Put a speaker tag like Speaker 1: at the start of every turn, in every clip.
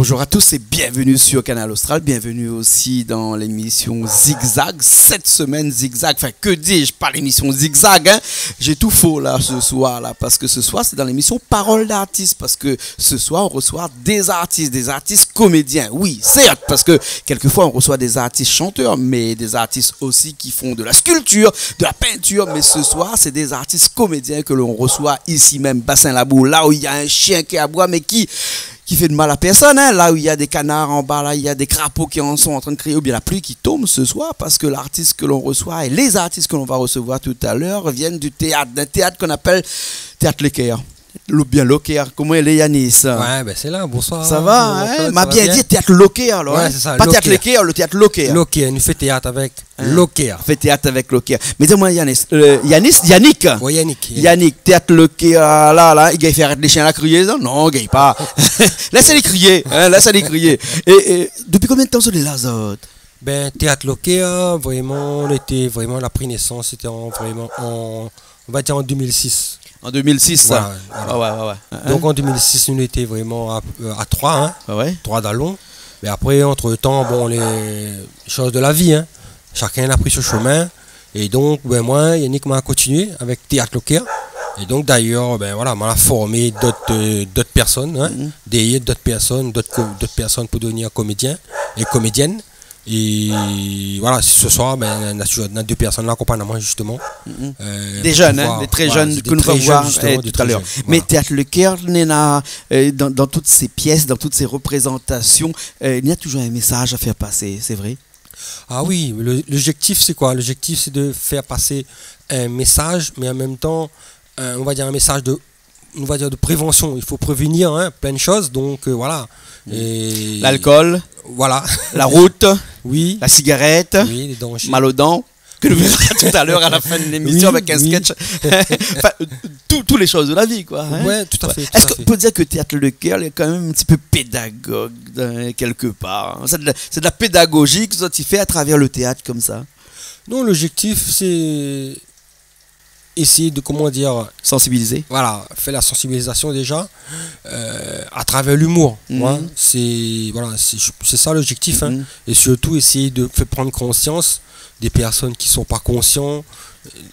Speaker 1: Bonjour à tous et bienvenue sur Canal Austral, bienvenue aussi dans l'émission Zigzag. Cette semaine Zigzag, enfin que dis-je, pas l'émission Zigzag, hein. J'ai tout faux là ce soir là, parce que ce soir c'est dans l'émission Parole d'artistes, parce que ce soir on reçoit des artistes comédiens. Oui, certes, parce que quelquefois on reçoit des artistes chanteurs, mais des artistes aussi qui font de la sculpture, de la peinture, mais ce soir c'est des artistes comédiens que l'on reçoit ici même, Bassin-Labour, là où il y a un chien qui aboie mais qui fait de mal à personne, hein. Là où il y a des canards en bas, là il y a des crapauds qui en sont en train de crier, ou bien la pluie qui tombe ce soir, parce que l'artiste que l'on reçoit et les artistes que l'on va recevoir tout à l'heure viennent du théâtre, d'un théâtre qu'on appelle Théâtre Lecaire. Bien Locaire, comment elle est Yanis?
Speaker 2: Ouais, ben c'est là, bonsoir.
Speaker 1: Ça va, hein? M'a bien dit Théâtre Locaire, alors.
Speaker 2: Ouais,
Speaker 1: hein?
Speaker 2: c'est ça,
Speaker 1: Pas Théâtre Lecaire, le Théâtre Locaire.
Speaker 2: Locaire, nous fait théâtre avec Locaire.
Speaker 1: Fait théâtre avec Locaire. Mais dis-moi Yannick.
Speaker 2: Oui, Yannick.
Speaker 1: Yannick, Théâtre Locaire, là, il va faire arrêter les chiens à crier, non, il pas. Laissez-les crier, hein, laissez-les crier. Et depuis combien de temps sont les Lazotes?
Speaker 2: Ben, Théâtre Locaire, vraiment, on était vraiment, la prise naissance, c'était vraiment on va dire en 2006.
Speaker 1: En 2006,
Speaker 2: voilà,
Speaker 1: ça.
Speaker 2: Voilà.
Speaker 1: Ouais.
Speaker 2: Donc en 2006, nous étions vraiment à 3, hein.
Speaker 1: Ouais.
Speaker 2: 3 d'allons. Mais après, entre-temps, bon, les choses de la vie, hein. Chacun a pris ce chemin. Et donc, ben, moi, Yannick m'a continué avec Théâtre Locaire. Et donc, d'ailleurs, ben, voilà, m'a formé d'autres personnes, hein. D'autres personnes pour devenir comédiens et comédiennes. Et voilà, ce soir, ben, on a 2 personnes l'accompagnement justement.
Speaker 1: Des jeunes, hein, des très jeunes que nous allons voir tout à l'heure. Mais Théâtre Lecaire, dans toutes ces pièces, dans toutes ces représentations, il y a toujours un message à faire passer, c'est vrai?
Speaker 2: Ah oui, l'objectif c'est quoi? L'objectif c'est de faire passer un message, mais en même temps, on va dire un message de prévention. Il faut prévenir, hein, plein de choses, donc voilà.
Speaker 1: L'alcool,
Speaker 2: voilà.
Speaker 1: La route,
Speaker 2: oui.
Speaker 1: La cigarette,
Speaker 2: oui, les dangers.
Speaker 1: Mal aux dents, que nous verrons tout à l'heure à la fin de l'émission avec un sketch. Enfin, toutes les choses de la vie, quoi. Hein?
Speaker 2: Ouais, tout à fait.
Speaker 1: Est-ce qu'on peut dire que Théâtre Lecaire est quand même un petit peu pédagogue quelque part? C'est de la pédagogie que tu fais à travers le théâtre comme ça?
Speaker 2: Non, l'objectif c'est essayer de, comment dire,
Speaker 1: sensibiliser.
Speaker 2: Voilà, faire la sensibilisation déjà à travers l'humour. C'est ça l'objectif, hein. Et surtout essayer de faire prendre conscience des personnes qui sont pas conscients.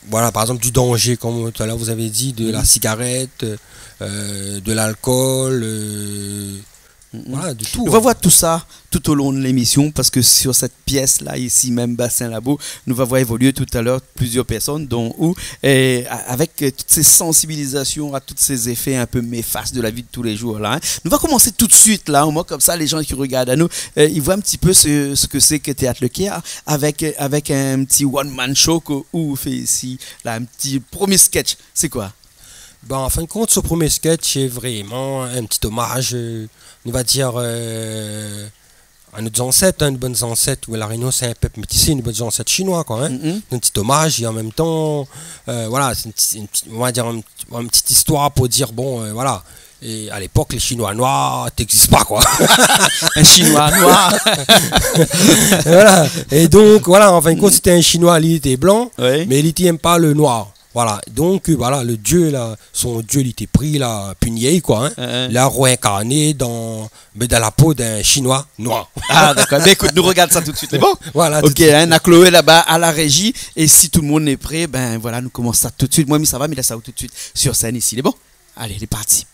Speaker 2: Voilà, par exemple du danger, comme tout à l'heure vous avez dit, de la cigarette, de l'alcool. Voilà, du tout.
Speaker 1: On va voir tout ça tout au long de l'émission, parce que sur cette pièce-là, ici même, Bassin-Labour, nous va voir évoluer tout à l'heure plusieurs personnes, dont avec toutes ces sensibilisations à tous ces effets un peu méfastes de la vie de tous les jours. Là, hein. Nous va commencer tout de suite, là, au moins comme ça, les gens qui regardent à nous, ils voient un petit peu ce que c'est que Théâtre Lecaire, avec un petit one-man show qu'on fait ici, là, un petit premier sketch. C'est quoi?
Speaker 2: Ben, en fin de compte, ce premier sketch est vraiment un petit hommage, on va dire, à nos ancêtres, hein, nos bonnes ancêtres, où la Réunion c'est un peuple métissé, nos bonnes ancêtres chinois, quoi. Hein. Un petit hommage, et en même temps, voilà, c'est on va dire une petite histoire pour dire, bon, voilà. Et à l'époque, les Chinois noirs n'existent pas, quoi.
Speaker 1: Un Chinois noir.
Speaker 2: Voilà. Et donc, voilà, en fin de compte, c'était un Chinois, il était blanc,
Speaker 1: Oui.
Speaker 2: mais il n'aime pas le noir. Voilà, donc voilà, le dieu là, son dieu il était pris là, punier quoi, hein, il a réincarné dans la peau d'un chinois noir.
Speaker 1: Ah d'accord, mais écoute, nous regarde ça tout de suite, c'est bon?
Speaker 2: Voilà.
Speaker 1: Ok, hein, on a Chloé là-bas à la régie, et si tout le monde est prêt, ben voilà, nous commençons ça tout de suite. Moi, mais ça va, mais là ça va tout de suite sur scène ici, c'est bon? Allez, il est parti.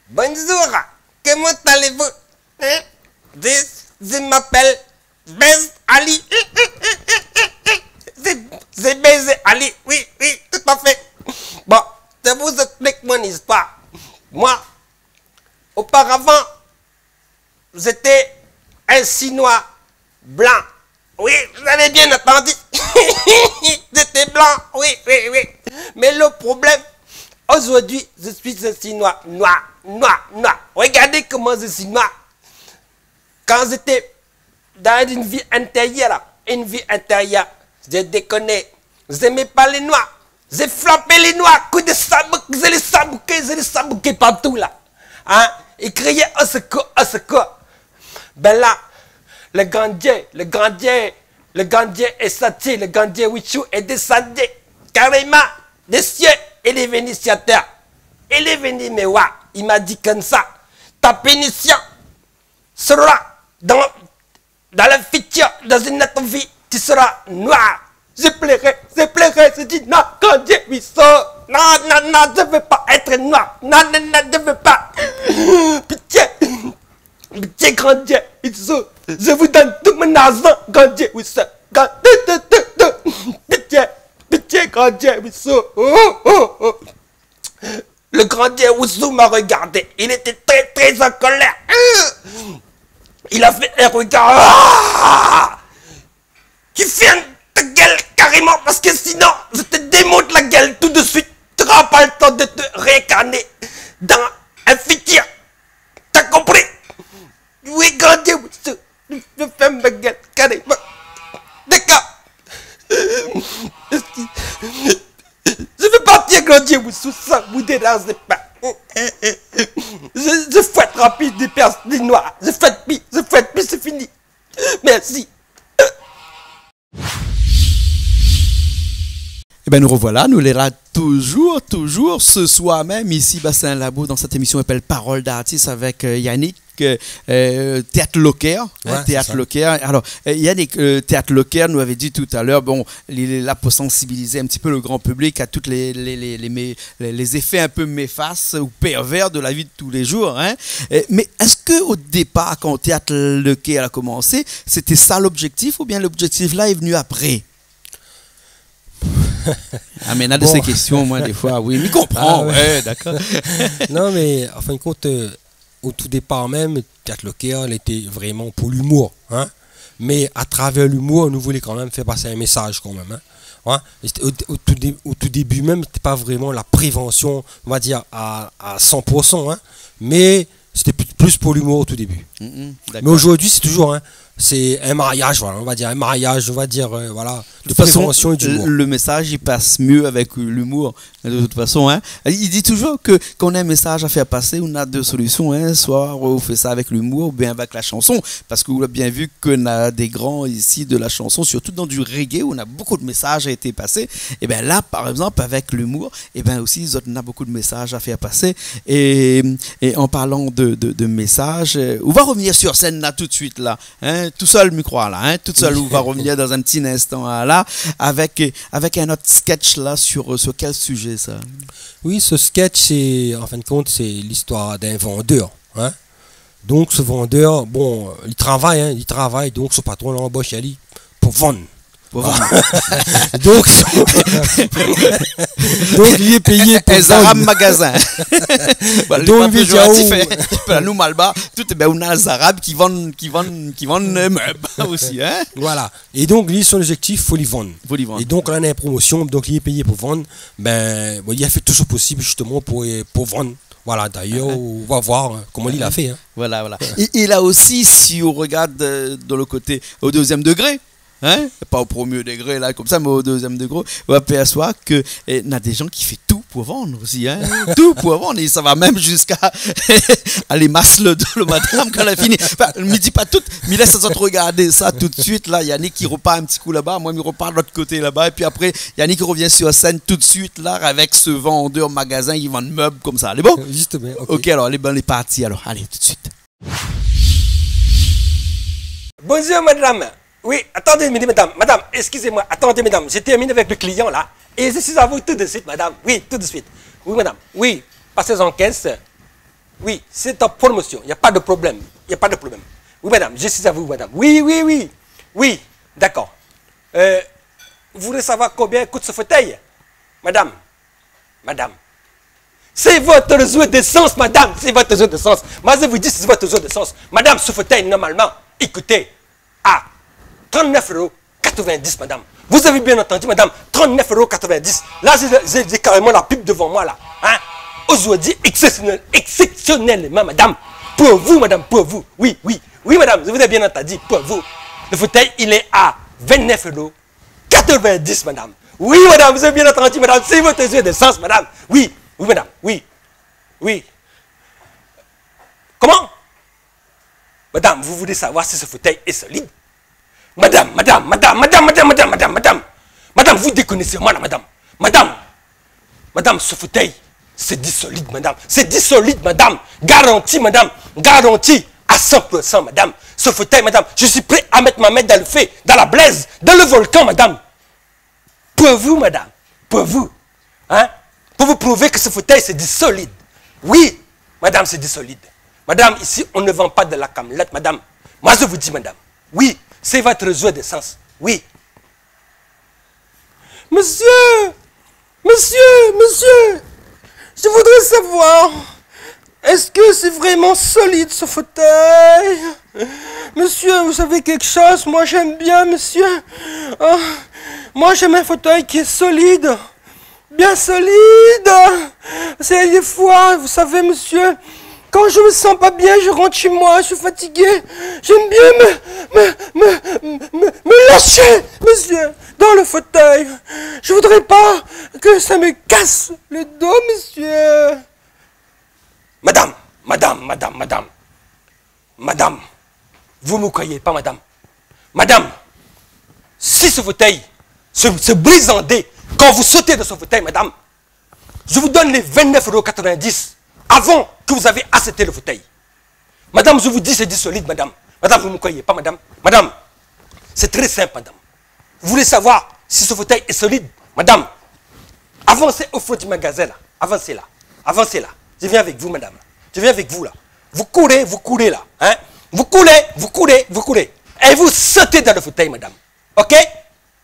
Speaker 3: Bonjour, comment allez-vous? Hein? Je m'appelle Best Ali. C'est Baiser Ali, oui, tout à fait. Bon, je vous explique mon histoire. Moi, auparavant, j'étais un Chinois blanc. Oui, vous avez bien entendu. J'étais blanc, oui. Mais le problème, aujourd'hui, je suis un Chinois noir. Regardez comment je suis noir. Quand j'étais dans une vie intérieure, je déconne, j'aimais pas les noirs, j'ai frappé les noirs, coup de sabot, je les sabouquais partout là, hein, ils criaient au secours, ben là, le grandier est sorti, le grandier Wichou est descendu, carrément, des cieux, il est venu sur terre, il est venu me voir, il m'a dit comme ça, ta pénition sera dans la future, dans une autre vie, tu seras noir. Je plairai, je dis non, grand Dieu, oui, ça. Non, non, non, je ne veux pas être noir. Non, non, non, je ne veux pas. Pitié, pitié, grand Dieu, oui, ça. Je vous donne tout mon argent, grand Dieu, oui, ça. Pitié, pitié, grand Dieu, oui, ça. Le grand Dieu Oussou m'a regardé. Il était très, très en colère. Il a fait un regard qui ferme ta gueule carrément, parce que sinon, je te démonte la gueule tout de suite. Tu n'auras pas le temps de te réincarner dans un futur. T'as compris? Oui, grand Dieu, je ferme ma gueule carrément. D'accord. Je veux partir, grand Dieu, sous ça, vous dérangez pas. Je fouette rapide des noirs. Je fouette puis c'est fini. Merci.
Speaker 1: Eh bien, nous revoilà, nous les rats toujours ce soir même, ici, Bastien Labo, dans cette émission appelle Parole d'artiste avec Yannick, Théâtre Locker.
Speaker 2: Ouais,
Speaker 1: Théâtre Locker. Alors, Yannick, Théâtre Locker nous avait dit tout à l'heure, bon, il est là pour sensibiliser un petit peu le grand public à tous les effets un peu méfastes ou pervers de la vie de tous les jours. Hein. Mais est-ce qu'au départ, quand Théâtre Locker a commencé, c'était ça l'objectif ou bien l'objectif là est venu après? Ah, mais là, de ces questions, moi, des fois, oui, mais comprends, ouais, d'accord.
Speaker 2: Non, mais en fin de compte, au tout départ même, Théâtre Locker, elle était vraiment pour l'humour. Hein? Mais à travers l'humour, nous voulions quand même faire passer un message quand même. Hein? Ouais? Au tout début même, c'était pas vraiment la prévention, on va dire, à 100%. Hein? Mais c'était plus pour l'humour au tout début. Mais aujourd'hui, c'est toujours... Hein, c'est un mariage, voilà, on va dire, voilà, de prévention et d'humour.
Speaker 1: Le message, il passe mieux avec l'humour, de toute façon. Hein. Il dit toujours que quand on a un message à faire passer, on a deux solutions. Hein. Soit on fait ça avec l'humour, ou bien avec la chanson. Parce que vous avez bien vu qu'on a des grands ici de la chanson, surtout dans du reggae, où on a beaucoup de messages à été passés. Et bien là, par exemple, avec l'humour, et bien aussi, on a beaucoup de messages à faire passer. Et en parlant de messages, on va revenir sur scène là tout de suite, là. Hein. Tout seul, le micro là, hein, tout seul, on va revenir dans un petit instant là, avec un autre sketch là sur quel sujet ça?
Speaker 2: Oui, ce sketch, c'est, en fin de compte, c'est l'histoire d'un vendeur. Hein. Donc ce vendeur, bon, il travaille, donc son patron l'embauche pour vendre. donc il est payé pour
Speaker 1: un arabe magasin.
Speaker 2: Donc il
Speaker 1: nous malba tout est on a les arabes qui vendent meubles aussi hein.
Speaker 2: Voilà. Et donc lui son objectif faut les vendre. Et donc là on a une promotion, donc il est payé pour vendre. Ben bon, il a fait tout ce possible justement pour vendre. Voilà, d'ailleurs, on va voir comment il a fait. Hein.
Speaker 1: Voilà. Il a aussi, si on regarde dans le côté au deuxième degré, hein? Pas au premier degré là comme ça, mais au deuxième degré, on va percevoir que y a des gens qui font tout pour vendre aussi, hein? Tout pour vendre, et ça va même jusqu'à aller masser le madame quand elle a fini. Enfin, ne me dis pas tout, mais laisse ça te regarder ça tout de suite là. Yannick qui repart un petit coup là-bas, moi il repart de l'autre côté là-bas, et puis après Yannick qui revient sur scène tout de suite là avec ce vendeur magasin qui vend meubles comme ça. Allez bon?
Speaker 2: Justement.
Speaker 1: Ok, alors les parties alors, allez tout de suite.
Speaker 3: Bonjour madame. Oui, attendez, madame, excusez-moi, attendez, madame, je termine avec le client, là, et je suis à vous tout de suite, madame, oui, tout de suite. Oui, madame, oui, passez en caisse, oui, c'est en promotion, il n'y a pas de problème, Oui, madame, je suis à vous, madame, oui, d'accord. Vous voulez savoir combien coûte ce fauteuil? Madame, c'est votre réseau d'essence, madame, c'est votre réseau d'essence. Moi, je vous dis, c'est votre réseau d'essence. Madame, ce fauteuil, normalement, écoutez, 39,90 €, madame. Vous avez bien entendu, madame, 39,90 €. Là, j'ai carrément la pub devant moi, là. Hein? Aujourd'hui, exceptionnellement, madame. Pour vous, madame, pour vous. Oui, madame, je vous ai bien entendu, pour vous. Le fauteuil, il est à 29,90 €, madame. Oui, madame, vous avez bien entendu, madame. C'est votre yeux de sens, madame. Oui, madame, oui. Comment? Madame, vous voulez savoir si ce fauteuil est solide? Madame, vous déconnez sur moi là, madame. Madame, ce fauteuil, c'est dit solide, madame. C'est dit solide, madame. Garantie, madame. Garantie à 100%, madame. Ce fauteuil, madame, je suis prêt à mettre ma main dans le feu, dans la blaise, dans le volcan, madame. Pour vous, madame. Pour vous. Hein? Pour vous prouver que ce fauteuil, c'est dit solide. Oui, madame, c'est dit solide. Madame, ici, on ne vend pas de la camelette, madame. Moi, je vous dis, madame. Oui, c'est votre joie d'essence. Oui. Monsieur, je voudrais savoir, est-ce que c'est vraiment solide ce fauteuil? Monsieur, vous savez quelque chose? Moi, j'aime bien, monsieur. Oh, moi, j'aime un fauteuil qui est solide. Bien solide. C'est des fois, vous savez, monsieur, quand je me sens pas bien, je rentre chez moi, je suis fatigué. J'aime bien me lâcher, monsieur, dans le fauteuil. Je voudrais pas que ça me casse le dos, monsieur. Madame, vous ne me croyez pas, madame. Madame, si ce fauteuil se brise en dés, quand vous sautez de ce fauteuil, madame, je vous donne les 29,90 € avant que vous avez accepté le fauteuil. Madame, je vous dis, c'est dit solide, madame. Madame, vous ne me croyez pas, madame. Madame, c'est très simple, madame. Vous voulez savoir si ce fauteuil est solide? Madame, avancez au fond du magasin, là. Avancez là. Avancez là. Je viens avec vous, madame. Je viens avec vous, là. Vous courez, là. Hein? Vous courez. Et vous sautez dans le fauteuil, madame. OK?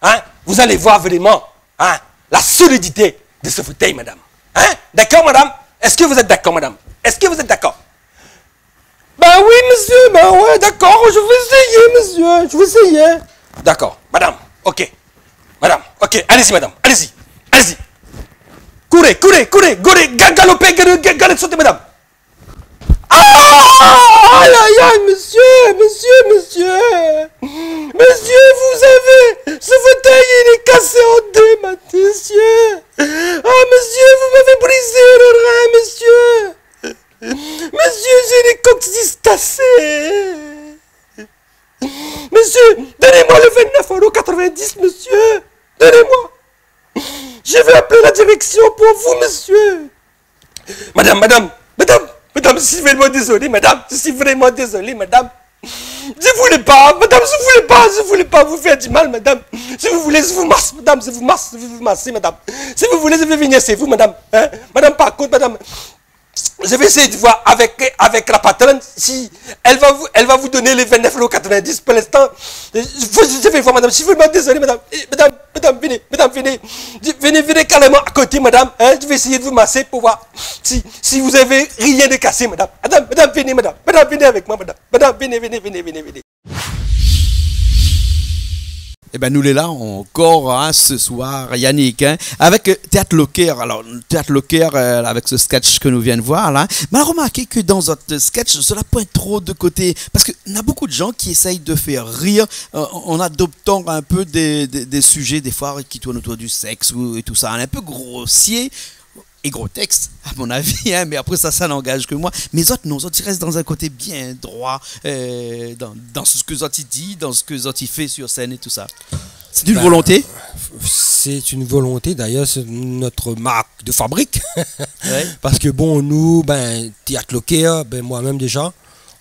Speaker 3: Hein? Vous allez voir vraiment la solidité de ce fauteuil, madame. Hein? D'accord, madame? Est-ce que vous êtes d'accord, madame? Est-ce que vous êtes d'accord? Ben oui, monsieur, ben ouais, d'accord, je vais essayer, monsieur, je vais essayer. D'accord, madame, ok. Madame, ok, allez-y, madame, allez-y. Courez, galopez, sautez, madame. Ah! Aïe, aïe, aïe, monsieur. Monsieur, vous avez... Ce fauteuil, il est cassé en deux, monsieur. Ah, monsieur, vous m'avez brisé le rein, monsieur. Monsieur, j'ai les coccyx cassés. Monsieur, donnez-moi le 29,90 €, monsieur. Donnez-moi. Je vais appeler la direction pour vous, monsieur. Madame, je suis vraiment désolé, madame. Je voulais pas, madame, je voulais pas vous faire du mal, madame. Si vous voulez, je vous masse, madame, je vais vous masser, madame. Si vous voulez, je vais venir chez vous, madame. Hein? Madame, par contre, madame, je vais essayer de voir avec la patronne si elle va vous donner les 29,90 € pour l'instant. Je vais voir, madame. Je suis vraiment désolé, madame. Madame, venez carrément à côté, madame. Hein? Je vais essayer de vous masser pour voir si vous avez rien de cassé, madame. Madame, venez, madame. Madame, venez avec moi, madame. Madame, venez.
Speaker 1: Eh ben nous les là encore ce soir, Yannick, avec Théâtre Locker. Alors Théâtre Locker avec ce sketch que nous venons de voir là. Mais remarquez que dans votre sketch, cela pointe trop de côté parce que y a beaucoup de gens qui essayent de faire rire en adoptant un peu des sujets des fois qui tournent autour du sexe et tout ça, un peu grossier. Et gros texte, à mon avis, mais après ça n'engage que moi. Mais les autres, ils restent dans un côté bien droit, dans ce que Zoti dit, dans ce que Zoti fait sur scène et tout ça. C'est une volonté?
Speaker 2: C'est une volonté, d'ailleurs, c'est notre marque de fabrique.
Speaker 1: Ouais.
Speaker 2: Parce que bon, nous, Théâtre Locker, moi-même déjà,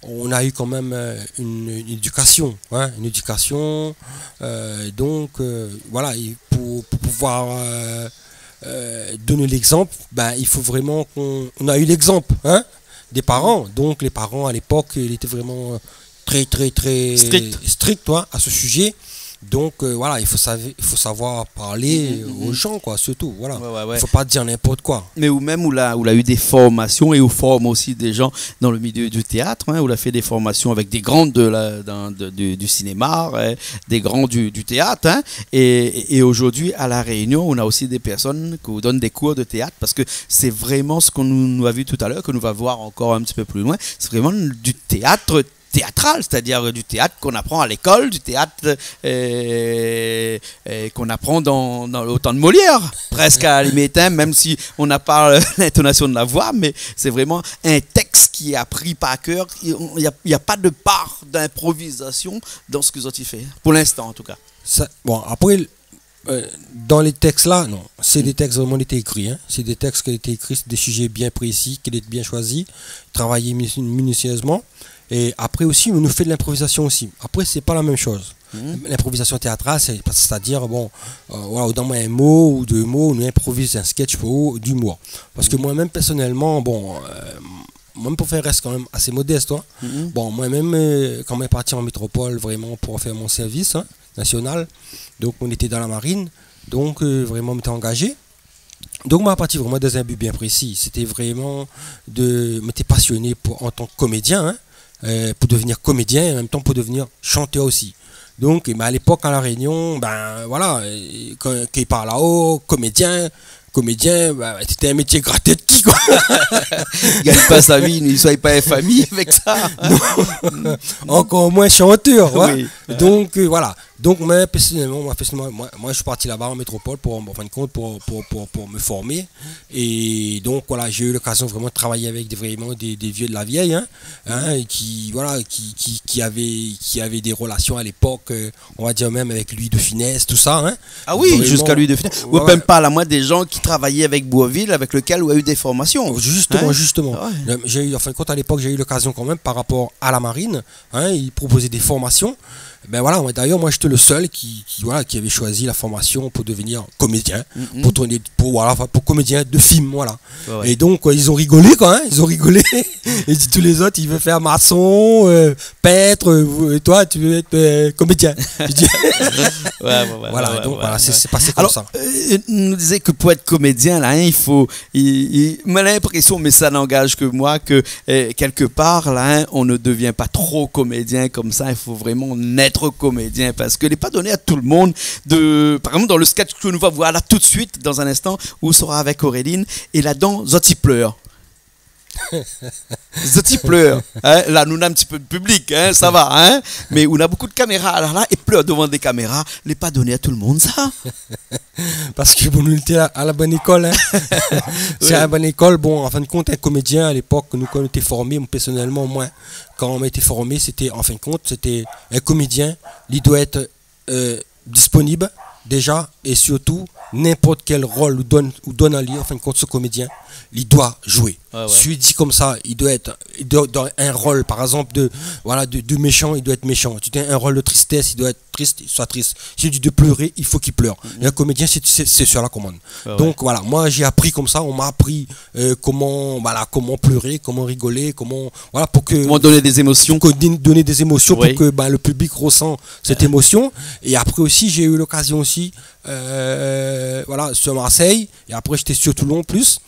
Speaker 2: on a eu quand même une éducation. Donc, voilà, pour pouvoir... donner l'exemple, il faut vraiment qu'on a eu l'exemple des parents. Donc les parents à l'époque, ils étaient vraiment très strict à ce sujet. Donc voilà, il faut savoir parler aux gens, quoi, surtout. Voilà.
Speaker 1: Ouais.
Speaker 2: Il faut pas dire n'importe quoi.
Speaker 1: Mais où il a eu des formations et où forme aussi des gens dans le milieu du théâtre, où il a fait des formations avec des grands du cinéma, des grands du théâtre. Et aujourd'hui, à La Réunion, on a aussi des personnes qui donnent des cours de théâtre parce que c'est vraiment ce qu'on nous a vu tout à l'heure, que nous va voir encore un petit peu plus loin. C'est vraiment du théâtre théâtral, c'est-à-dire du théâtre qu'on apprend à l'école, du théâtre qu'on apprend dans au temps de Molière, presque à la limite, même si on n'a pas l'intonation de la voix, mais c'est vraiment un texte qui est appris par cœur. Il n'y a pas de part d'improvisation dans ce que Zoti fait, pour l'instant en tout cas.
Speaker 2: Bon, après, Dans les textes là, non. C'est des textes vraiment été écrits. Hein. C'est des textes qui ont été écrits, c'est des sujets bien précis, qui ont été bien choisis, travaillés minutieusement. Et après aussi, on nous fait de l'improvisation aussi. Après, c'est pas la même chose. L'improvisation théâtrale, c'est-à-dire, bon, voilà, dans un mot ou deux mots, on improvise un sketch pour d'humour. Parce que moi-même, personnellement, bon, moi-même pour faire reste quand même assez modeste. Hein. Bon, moi-même, quand on est parti en métropole, vraiment pour faire mon service national, donc on était dans la marine, donc vraiment on était engagé. Donc moi, à partir vraiment dans un but bien précis, c'était vraiment de m'être passionné en tant que comédien, hein, pour devenir comédien et en même temps pour devenir chanteur aussi. Donc à l'époque à La Réunion, ben voilà, quand il parle là-haut, comédien, bah, c'était un métier gratuit quoi.
Speaker 1: Il gagne pas sa vie, il ne soit pas famille avec ça.
Speaker 2: Encore moins chanteur.
Speaker 1: Oui.
Speaker 2: Donc voilà. Donc moi personnellement, moi je suis parti là-bas en métropole pour en fin de compte pour me former. Et donc voilà, j'ai eu l'occasion vraiment de travailler avec vraiment des vieux de la vieille, hein, qui voilà, qui avaient des relations à l'époque, on va dire même avec Louis de Funès, tout ça. Hein.
Speaker 1: Ah oui,
Speaker 2: vraiment,
Speaker 1: jusqu'à Louis de Funès. Ou même pas à la moindre des gens qui travaillaient avec Boisville, avec lequel on a eu des formations.
Speaker 2: Justement. Ouais. J'ai eu, en fin de compte, à l'époque, j'ai eu l'occasion quand même par rapport à la marine. Hein, ils proposaient des formations. Ben voilà, d'ailleurs, moi j'étais le seul qui avait choisi la formation pour devenir comédien, pour comédien de film, voilà. Ouais. Et donc ils ont rigolé quoi, hein, ils ont rigolé. Et tous les autres, ils veulent faire maçon, peintre, et toi tu veux être comédien. Voilà, donc voilà, c'est passé comme ça.
Speaker 1: Nous disait que pour être comédien là, hein, il faut, moi l'impression, mais ça n'engage que moi, que quelque part là, hein, on ne devient pas trop comédien comme ça. Il faut vraiment naître comédien parce qu'il n'est pas donné à tout le monde de, par exemple dans le sketch que nous va voir là tout de suite dans un instant où sera avec Auréline et là-dedans Zoti pleure. Zoti pleure, hein? Là nous on a un petit peu de public, hein? Ça va, hein? Mais on a beaucoup de caméras là et pleure devant des caméras, n'est pas donné à tout le monde ça.
Speaker 2: Parce que bon, nous étions à la bonne école, hein? C'est à la bonne école. Bon, en fin de compte, un comédien à l'époque, nous quand on était formés, personnellement moi, quand on a été formé, c'était en fin de compte, c'était un comédien, il doit être disponible déjà et surtout n'importe quel rôle ou donne à lui, en fin de compte, ce comédien, il doit jouer. Si il dit comme ça, il doit dans un rôle, par exemple, de méchant, il doit être méchant. Tu as un rôle de tristesse, il doit être triste, il soit triste. Si il dit de pleurer, il faut qu'il pleure. Et un comédien, c'est sur la commande. Donc voilà, moi j'ai appris comme ça, on m'a appris comment pleurer, comment rigoler, comment
Speaker 1: donner des émotions.
Speaker 2: Donner des émotions pour que le public ressent cette émotion. Et après aussi, j'ai eu l'occasion aussi, sur Marseille, et après j'étais sur Toulon plus,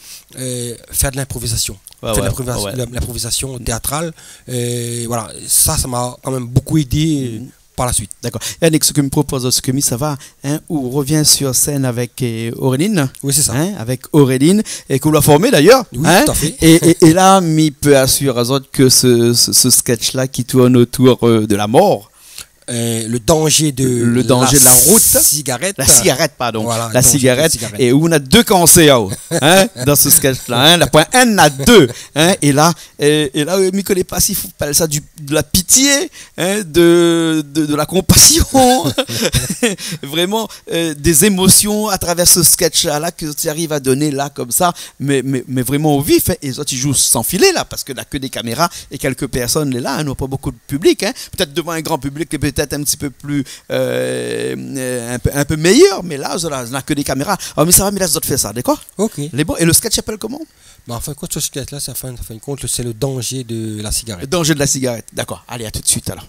Speaker 2: faire de l'improvisation. L'improvisation théâtrale. Voilà, ça m'a quand même beaucoup aidé par la suite.
Speaker 1: D'accord. Yannick, ce que me propose, ce que ça va, hein, où on revient sur scène avec Auréline.
Speaker 2: Oui, c'est ça.
Speaker 1: Hein, avec Auréline, et qu'on l'a formé d'ailleurs.
Speaker 2: Oui,
Speaker 1: hein,
Speaker 2: tout à fait.
Speaker 1: Et là, mi peut assurer aux autres que ce sketch-là qui tourne autour de la mort.
Speaker 2: Le danger de la route, cigarette.
Speaker 1: La cigarette, pardon.
Speaker 2: Voilà,
Speaker 1: la cigarette. Et où on a deux cancers, hein, dans ce sketch-là. Hein, la point 1, on a deux. Hein, et là, je ne connais pas s'il faut parler ça de la pitié, hein, de la compassion. Vraiment, des émotions à travers ce sketch-là que tu arrives à donner là, comme ça, mais vraiment au vif. Hein, et les autres, ils jouent sans filet là, parce qu'il n'y a que des caméras et quelques personnes là. Hein, nous n'avons pas beaucoup de public. Hein, peut-être devant un grand public, peut-être un petit peu plus un peu meilleur, mais là on n'a que des caméras. Oh, mais ça va, mais là les autres fait ça, d'accord?
Speaker 2: Ok.
Speaker 1: Les bons. Et le sketch s'appelle comment?
Speaker 2: En fin de compte, ce sketch là, c'est le danger de la cigarette.
Speaker 1: Le danger de la cigarette, d'accord. Allez, à tout de suite alors.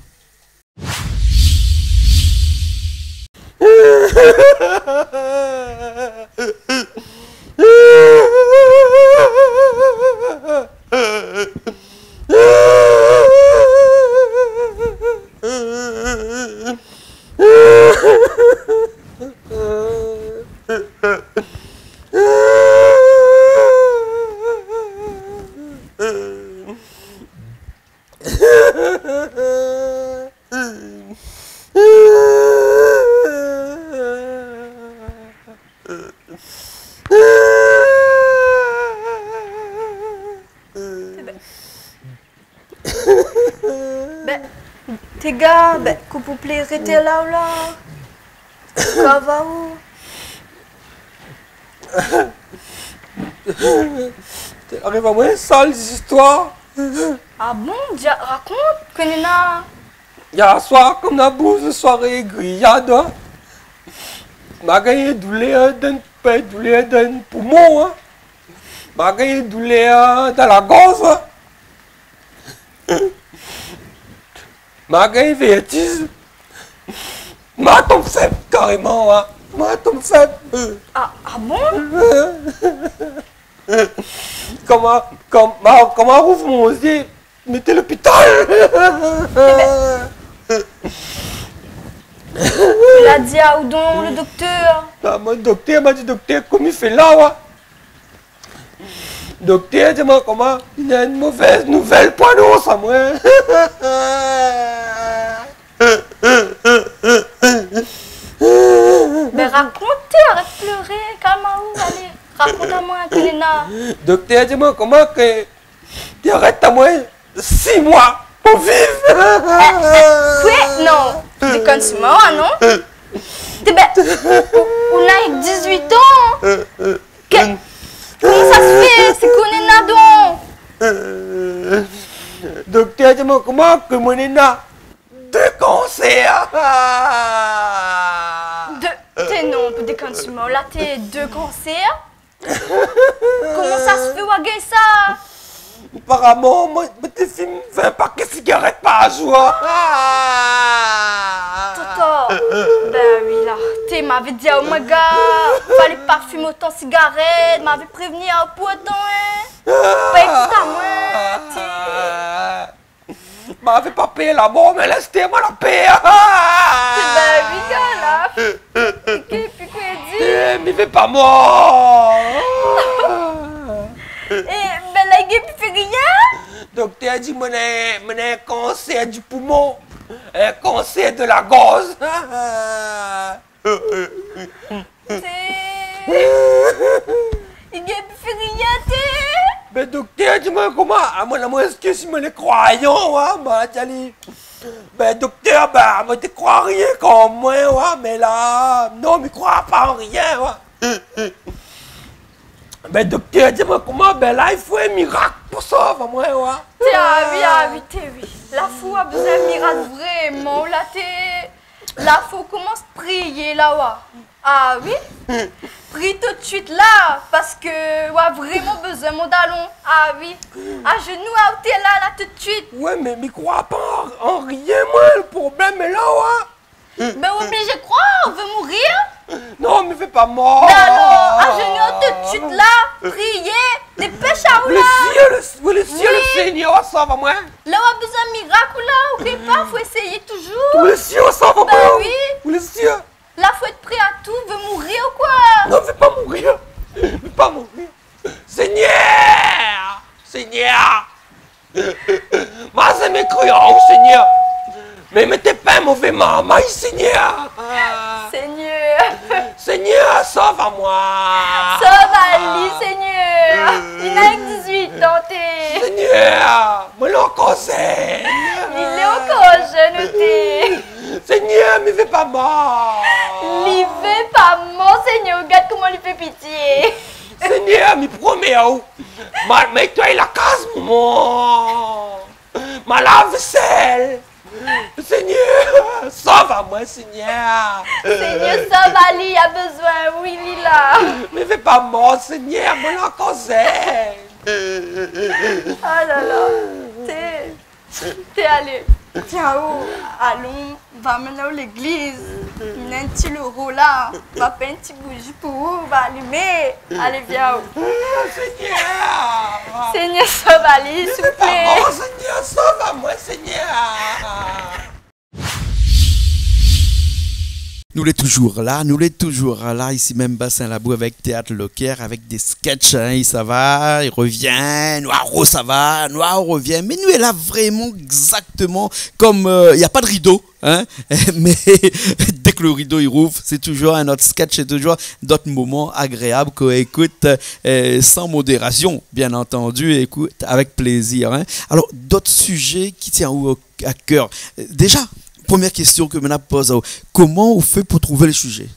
Speaker 4: Tes gars, que vous plaît, restez là ou là. Ça va où?
Speaker 3: Arrive à moi, sale des histoires.
Speaker 4: Ah bon, raconte, Konena.
Speaker 3: Il y a un soir, comme la bouse, une soirée grillade. Ma gagné douleur d'un poumon. Ma gagné douleur dans la gorge. Ma gagné vertige. Ma tombe faible, carrément. Ma tombe faible.
Speaker 4: Ah bon?
Speaker 3: Comment ouvre mon yeux? Mettez l'hôpital.
Speaker 4: Il a dit à Oudon, le docteur.
Speaker 3: Mon docteur m'a dit, docteur, comment il fait là, ouais? Docteur, dis-moi comment? Il y a une mauvaise nouvelle pour nous, ça, moi.
Speaker 4: Mais raconte, arrête de pleurer, calme-toi, allez. Raconte-moi, Konena.
Speaker 3: Docteur, dis-moi comment que tu arrêtes à moi 6 mois pour vivre.
Speaker 4: Quoi? Non, tu déconnes sur moi, non? On a 18 ans. Comment ça se fait? C'est Konena donc.
Speaker 3: Docteur, dis-moi comment que mon nena 2 cancers.
Speaker 4: T'es non, tu déconnes sur moi. Là, t'es 2 cancers. Comment ça se fait, Wagé, ça?
Speaker 3: Apparemment, moi, je fume 20 paquets de cigarettes par jour.
Speaker 4: Toto. Ben oui, là. Tu m'avais dit, oh my god, fallait pas fumer autant de cigarettes. M'avais prévenu à pour autant, hein. Pas écouter à moi.
Speaker 3: M'avais pas payé la mort, mais laissez-moi la payer.
Speaker 4: Ben oui, gars, là. Puis quoi dit?
Speaker 3: Mais fais pas mort.
Speaker 4: Et ben là, il ne fait rien.
Speaker 3: Docteur a dit mon un cancer du poumon, un cancer de la gorge.
Speaker 4: Il ne fait rien, t'es.
Speaker 3: Mais docteur, dis-moi comment? À moi, est-ce que si je me croyant, ben docteur, ben, moi, tu crois rien comme moi, mais là, non, mais crois pas en rien, Ben docteur, dis-moi comment? Ben là, il faut un miracle pour ça, moi,
Speaker 4: Oui, oui. La foi a besoin d'un miracle vraiment, là, t'es. La faut commence à prier, là, Ah oui? Prie tout de suite là, parce que vraiment besoin mon dallon. Ah oui. À genoux, t'es là tout de suite.
Speaker 3: Ouais, mais crois pas en rien, moi, le problème est là,
Speaker 4: Ben obligé de croire, on veut mourir.
Speaker 3: Non, mais fais pas mort.
Speaker 4: Ben alors, à genoux tout de suite là, priez, dépêche à où là.
Speaker 3: Le ciel, le Seigneur, ça va, moi.
Speaker 4: Là, on a besoin de miracle là, ou pas, faut essayer toujours.
Speaker 3: Le ciel, ça va, moi.
Speaker 4: Ben oui.
Speaker 3: Le ciel.
Speaker 4: Là, faut être prêt à tout, veut mourir ou quoi?
Speaker 3: Non, fais pas mourir. Fais pas mourir. Seigneur. Seigneur. Moi, c'est mes croyants, Seigneur. Mais mettez pas un mauvais maman, Seigneur.
Speaker 4: Seigneur.
Speaker 3: Seigneur, sauve-moi.
Speaker 4: Sauve Ali, Seigneur. Il n'a que 18 ans, t'es.
Speaker 3: Seigneur, moi, encore jeune.
Speaker 4: Il est encore jeune, t'es.
Speaker 3: Seigneur, mais fais pas mort.
Speaker 4: Il fait pas mort, Seigneur. Regarde comment il fait pitié.
Speaker 3: Seigneur, me promets, mais toi, il a casse, maman. Ma lave-vaisselle. Seigneur, sauve-moi, Seigneur.
Speaker 4: Seigneur, sauve Ali, il a besoin. Oui, il est là.
Speaker 3: Mais fais pas mort, Seigneur, moi, encore jeune.
Speaker 4: Ah là là. T'es allé. Tiens, allons, va maintenant à l'église. Il y a un petit euro là. Va faire un petit bougie pour vous, va allumer. Allez, viens.
Speaker 3: Seigneur.
Speaker 4: Seigneur, sauve Ali, s'il vous plaît.
Speaker 3: Oh, Seigneur, sauve-moi, Seigneur.
Speaker 1: Nous l'est toujours là, ici même Bassin Labou avec Théâtre Locaire, avec des sketchs, hein, ça va, il revient, Noiro ça va, Noiro revient, mais nous est là vraiment exactement comme, il n'y a pas de rideau, hein, mais dès que le rideau il rouvre, c'est toujours un autre sketch, c'est toujours d'autres moments agréables qu'on écoute sans modération, bien entendu, et écoute avec plaisir. Hein. Alors, d'autres sujets qui tiennent à cœur, déjà, première question que je pose, comment on fait pour trouver les sujets?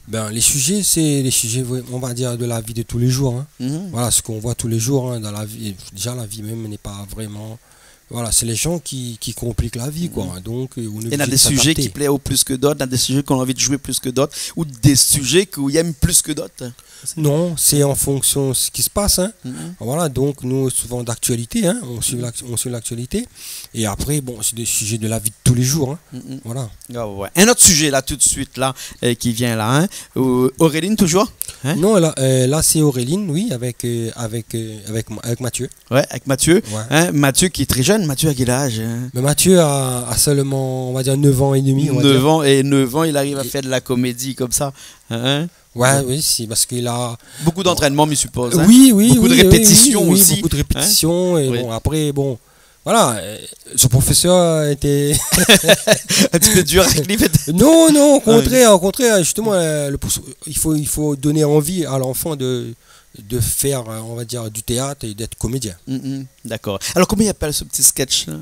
Speaker 2: Ben, les sujets, c'est les sujets, on va dire, de la vie de tous les jours. Hein. Voilà, ce qu'on voit tous les jours hein, dans la vie. Déjà, la vie même n'est pas vraiment... Voilà, c'est les gens qui compliquent la vie, quoi. Donc, on est
Speaker 1: Il y a
Speaker 2: obligé
Speaker 1: des
Speaker 2: de
Speaker 1: sujets
Speaker 2: s'adapter.
Speaker 1: qui plaisent au plus que d'autres, il y a des sujets qu'on a envie de jouer plus que d'autres, ou des sujets qu'on aime plus que d'autres.
Speaker 2: Non, c'est en fonction de ce qui se passe. Hein. Voilà, donc nous, souvent d'actualité, hein, on suit l'actualité. Et après, bon, c'est des sujets de la vie de tous les jours. Hein. Voilà.
Speaker 1: Ah ouais. Un autre sujet, là, tout de suite, là, qui vient là. Hein. Auréline, toujours hein?
Speaker 2: Non, là c'est Auréline, oui, avec Mathieu.
Speaker 1: Ouais, avec Mathieu.
Speaker 2: Ouais.
Speaker 1: Hein, Mathieu qui est très jeune. Mathieu, à quel âge hein?
Speaker 2: Mais Mathieu a seulement, on va dire, 9 ans et demi.
Speaker 1: 9 ans, et 9 ans, il arrive à faire de la comédie comme ça. Hein?
Speaker 2: Ouais, oui, c'est parce qu'il a...
Speaker 1: Beaucoup d'entraînement, je suppose. Hein?
Speaker 2: Oui,
Speaker 1: beaucoup de répétitions
Speaker 2: oui,
Speaker 1: aussi.
Speaker 2: beaucoup de répétitions. Et
Speaker 1: Oui.
Speaker 2: bon, après, bon, voilà, ce professeur était...
Speaker 1: Un petit peu dur avec lui.
Speaker 2: Non, au contraire, justement, il faut donner envie à l'enfant de faire, on va dire, du théâtre et d'être comédien.
Speaker 1: D'accord. Alors, comment il appelle ce petit sketch là?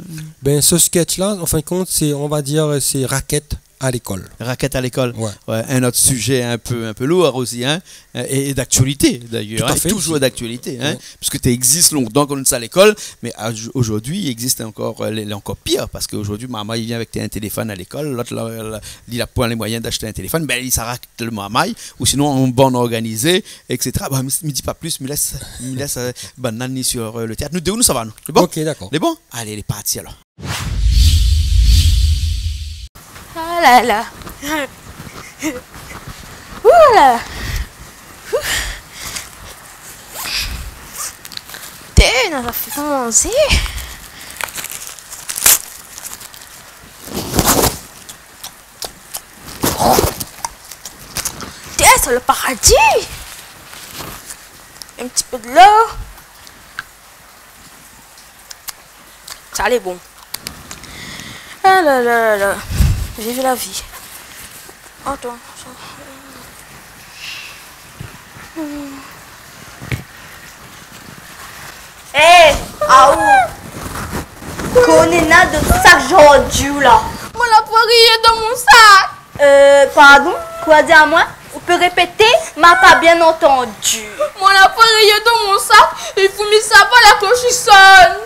Speaker 2: Ben, ce sketch-là, en fin de compte, c'est, on va dire, c'est raquette à l'école.
Speaker 1: Raquette à l'école.
Speaker 2: Ouais.
Speaker 1: Ouais, un autre sujet un peu lourd aussi, hein, et d'actualité d'ailleurs.
Speaker 2: Tout à
Speaker 1: Hein,
Speaker 2: fait,
Speaker 1: toujours
Speaker 2: aussi.
Speaker 1: d'actualité, hein,
Speaker 2: Ouais.
Speaker 1: puisque tu existes longtemps comme ça à l'école, mais aujourd'hui, il existe encore, encore pire, parce qu'aujourd'hui, maman, il vient avec un téléphone à l'école, l'autre, il n'a pas les moyens d'acheter un téléphone, ben, il s'arrête le mamaille, ou sinon, en bande organisée, etc. Bah, me dis pas plus, me laisse banane sur le théâtre. Nous deux, nous, ça va, nous. C'est bon?
Speaker 2: Ok, d'accord.
Speaker 1: C'est bon? Allez, il est parti alors.
Speaker 4: Ah là là. Ouh là. Putain, ça fait commencer. Putain, c'est le paradis. Un petit peu de l'eau. Ça allait bon. Ah là là là là. Vive la vie. Attends.
Speaker 5: Hé, ah où? Connais-na de sac jordu là.
Speaker 4: Moi, la poirie est dans mon sac.
Speaker 5: Pardon? Quoi dire à moi? Vous pouvez répéter? M'a pas bien entendu.
Speaker 4: Moi, la poirie est dans mon sac. Il faut mettre ça par la cloche qui sonne.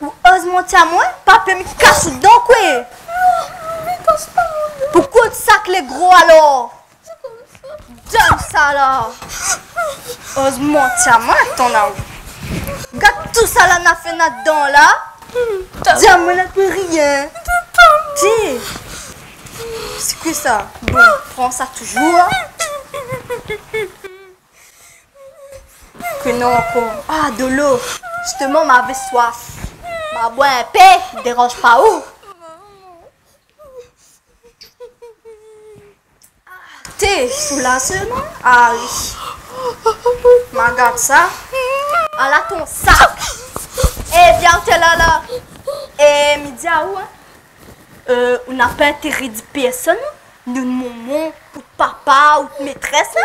Speaker 5: Ou ose monter à moi? Papa me casse dedans quoi? Pourquoi tu sac les gros alors? Donne ça là. Ose monter à moi ton là. Regarde tout ça là n'a fait là-dedans là. Dis-moi n'a plus rien. Tiens. C'est quoi ça? Bon, prends ça toujours. Que non encore. Ah, de l'eau. Justement, m'avait soif. Ma bois un peu, dérange pas où. T'es soulagement? Ah oui. Regarde ça. Ah là ton sac. Eh viens t'es là. Eh midi à où hein? On n'a pas intérêt de personne. De maman, ou de papa, ou de maîtresse.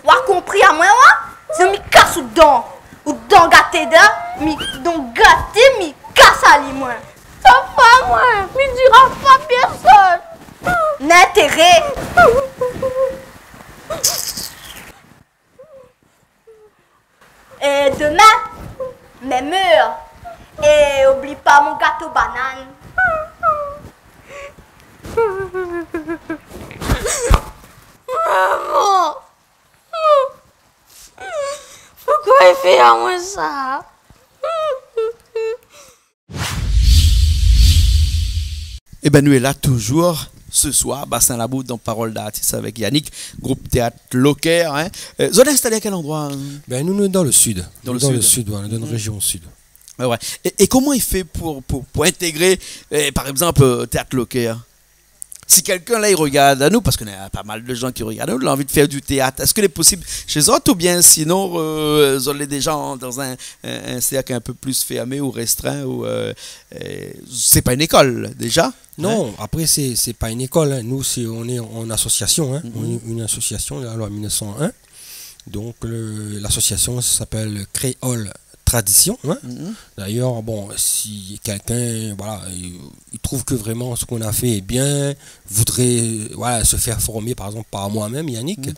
Speaker 5: Ou a compris à moi ouais? Je me casse dedans. Ou dedans gâté là. Donc gâté, me casse à lui moi.
Speaker 4: Ça va, moi. Mais dira pas personne.
Speaker 5: N'intérêt. Et demain, même heure. Et oublie pas mon gâteau banane.
Speaker 4: Maman. Pourquoi il fait à moi ça?
Speaker 1: Et ben nous est là toujours ce soir, Bassin Labou dans Parole d'artiste avec Yannick, groupe théâtre local. Hein. Vous êtes installé à quel endroit?
Speaker 2: Ben, nous sommes dans le sud.
Speaker 1: Dans
Speaker 2: Nous
Speaker 1: le
Speaker 2: le
Speaker 1: sud.
Speaker 2: sud, voilà, dans une région sud.
Speaker 1: Ouais. Et comment il fait pour intégrer, par exemple, théâtre local? Si quelqu'un là il regarde à nous, parce qu'on a pas mal de gens qui regardent à nous, il a envie de faire du théâtre, est-ce qu'il est possible chez eux ou bien sinon ils ont déjà dans un cercle un peu plus fermé ou restreint ou c'est pas une école déjà?
Speaker 2: Non, après, c'est pas une école. Hein. Nous, on est en association. Hein. On est une association, la loi 1901. Donc, l'association s'appelle Créole tradition. Hein. D'ailleurs, bon, si quelqu'un voilà, il trouve que vraiment ce qu'on a fait est bien, voudrait voilà, se faire former par exemple par moi-même, Yannick,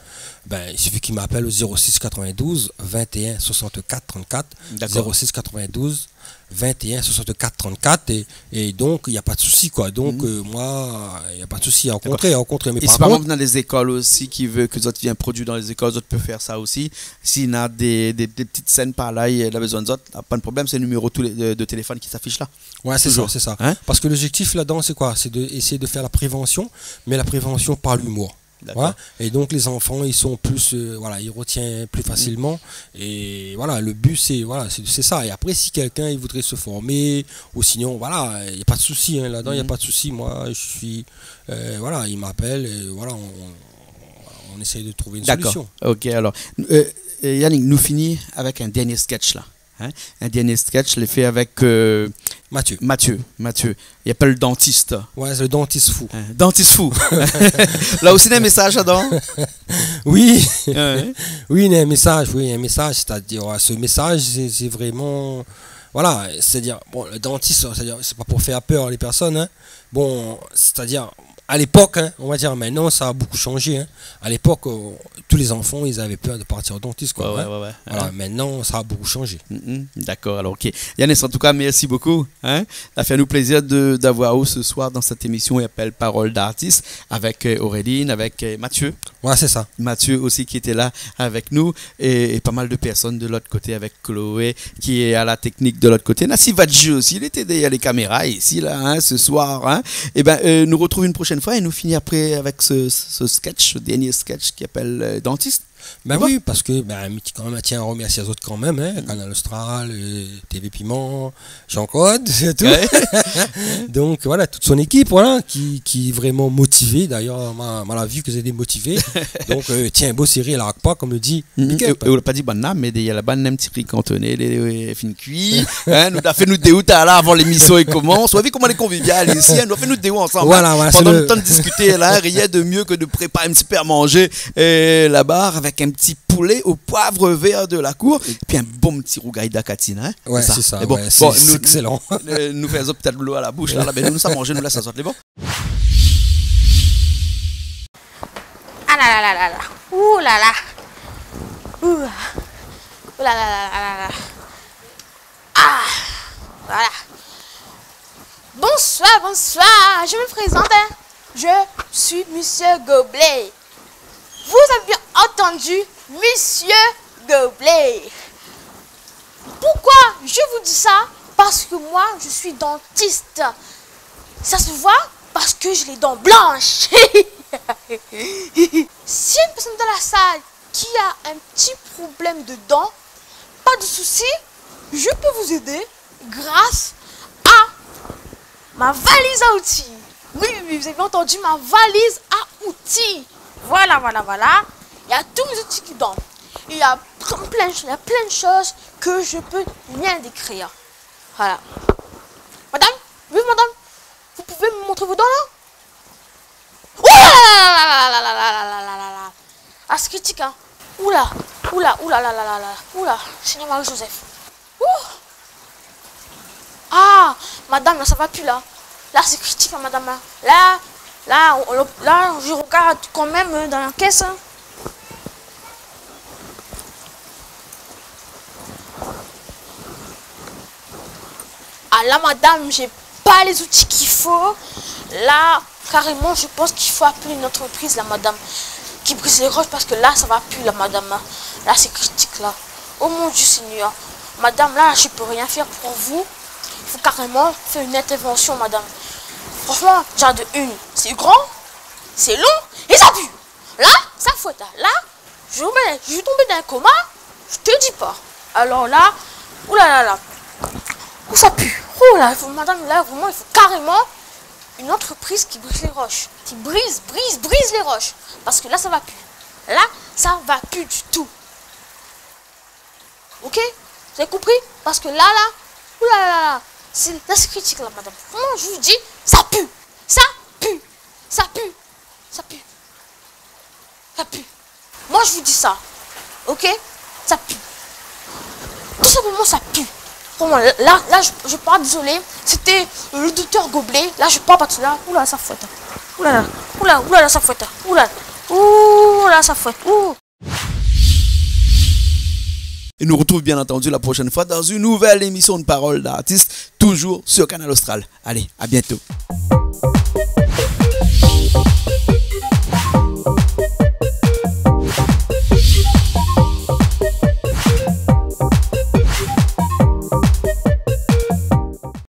Speaker 2: ben, il suffit qu'il m'appelle au 06 92 21 64 34.
Speaker 1: D'accord.
Speaker 2: 06 92 21 64 34 et donc il n'y a pas de souci quoi. Donc moi il n'y a pas de souci à rencontrer mais
Speaker 1: Et
Speaker 2: par
Speaker 1: si par
Speaker 2: contre
Speaker 1: exemple dans les écoles aussi qui veut que les autres viennent produire dans les écoles, les autres peuvent faire ça aussi. S'il y a des petites scènes par là, il a besoin d'autres, pas de problème, c'est le numéro de téléphone qui s'affiche là.
Speaker 2: ouais c'est ça,
Speaker 1: Toujours.
Speaker 2: c'est ça.
Speaker 1: Hein?
Speaker 2: Parce que l'objectif là-dedans c'est quoi? C'est d'essayer de faire la prévention, mais la prévention par l'humour.
Speaker 1: D'accord.
Speaker 2: Ouais. Et donc les enfants ils sont plus voilà, ils retiennent plus facilement et voilà le but c'est voilà c'est ça. Et après si quelqu'un il voudrait se former ou sinon voilà il n'y a pas de souci hein, là-dedans il n'y a pas de souci. Moi je suis voilà il m'appelle et voilà on essaye de trouver une
Speaker 1: D'accord.
Speaker 2: solution.
Speaker 1: Ok, alors Yannick, nous finissons avec un dernier sketch là. Hein? Un dernier sketch, je l'ai fait avec
Speaker 2: Mathieu.
Speaker 1: Il appelle le dentiste.
Speaker 2: Ouais, c'est le dentiste fou.
Speaker 1: Hein? Dentiste fou. Là aussi, il y a un message là-dedans.
Speaker 2: Oui.
Speaker 1: Ouais.
Speaker 2: Oui, il y a un message, c'est-à-dire ce message c'est vraiment voilà, c'est-à-dire bon le dentiste, c'est-à-dire c'est pas pour faire peur les personnes hein. Bon, c'est-à-dire à l'époque, hein, on va dire, maintenant ça a beaucoup changé. Hein. À l'époque, tous les enfants, ils avaient peur de partir au dentiste. Quoi,
Speaker 1: Ouais.
Speaker 2: Voilà, maintenant, ça a beaucoup changé.
Speaker 1: D'accord, alors ok. Yannis, en tout cas, merci beaucoup. Hein. Ça fait nous plaisir d'avoir vous ce soir dans cette émission et appelle Parole d'artiste avec Auréline, avec Mathieu.
Speaker 2: Ouais, c'est ça.
Speaker 1: Mathieu aussi qui était là avec nous et pas mal de personnes de l'autre côté avec Chloé qui est à la technique de l'autre côté. Nassif Vadji aussi, il était derrière les caméras ici, là, hein, ce soir. Hein. Et ben, nous retrouvons une prochaine fois et nous finissons après avec ce sketch, ce dernier sketch qui appelle Dentiste.
Speaker 2: Ben oui, parce que quand même, tiens, on remercie les autres quand même, hein, Canal Austral, TV Piment, Jean-Claude, c'est tout.
Speaker 1: Ouais.
Speaker 2: Donc voilà, toute son équipe, voilà, qui est vraiment motivée. D'ailleurs, on a vu que c'était motivé. Donc tiens, beau série, elle raque pas, comme le dit.
Speaker 1: Et on n'a pas dit bonne mais il y a la bonne petit riz cantonné, les fins cuits. Hein, nous a fait nous déouter là avant l'émission et commence. On a vu comment les conviviales ici, nous a fait nous déouter ensemble.
Speaker 2: Voilà,
Speaker 1: pendant le temps de discuter là, rien de mieux que de préparer un petit peu à manger là-bas avec un petit poulet au poivre vert de la cour et puis un bon petit rougail d'acatine. Hein,
Speaker 2: ouais, c'est ça.
Speaker 1: Bon,
Speaker 2: ouais, c'est excellent.
Speaker 1: Nous faisons peut-être l'eau à la bouche là, mais nous ça manger, nous là ça sort les bons.
Speaker 5: Ah là là là là. Ouh là là. Ouh. Ouh là là là là là. Ah. Voilà. Bonsoir. Je me présente. Hein. Je suis Monsieur Goblet. Vous avez bien entendu, Monsieur Goblet. Pourquoi je vous dis ça? Parce que moi, je suis dentiste. Ça se voit parce que j'ai les dents blanches. Si une personne dans la salle qui a un petit problème de dents, pas de souci, je peux vous aider grâce à ma valise à outils. Oui, vous avez entendu, ma valise à outils. Voilà. Il y a tous mes outils dedans. Il y a plein de choses que je peux bien décrire. Voilà. Madame, oui madame, vous pouvez me montrer vos dents là? Ouh là. Ah, c'est critique hein. Oula, Seigneur Marie-Joseph. Ah, madame, là ça va plus là. Là c'est critique hein, madame. Là, je regarde quand même dans la caisse. Hein. Ah là, madame, j'ai pas les outils qu'il faut. Là, carrément, je pense qu'il faut appeler une entreprise, là, madame, qui brise les roches parce que là, ça va plus, là, madame. Là, c'est critique, là. Oh mon Dieu, Seigneur. Madame, là, je peux rien faire pour vous. Il faut carrément faire une intervention, madame. Franchement, genre de une, c'est grand, c'est long et ça pue. Là, ça fouette. Là, je vais tomber dans un coma, je te dis pas. Alors là, oulala, où ça pue. Oh là, madame, là, vraiment, il faut carrément une entreprise qui brise les roches. Qui brise les roches. Parce que là, ça va plus. Là, ça va plus du tout. Ok? Vous avez compris? Parce que là, oulala, c'est critique là, madame. Vraiment, je vous dis, ça pue. Moi, je vous dis ça. Ok? Ça pue.
Speaker 6: simplement ça pue. Vraiment, là je parle, désolé. C'était le docteur Gobelet. Là, je parle pas de cela. Oula, ça fouette. Oula, ça fouette. Oula, ça fouette. Ouh.
Speaker 1: Et nous retrouvons bien entendu la prochaine fois dans une nouvelle émission de Parole d'artistes, toujours sur Canal Austral. Allez, à bientôt.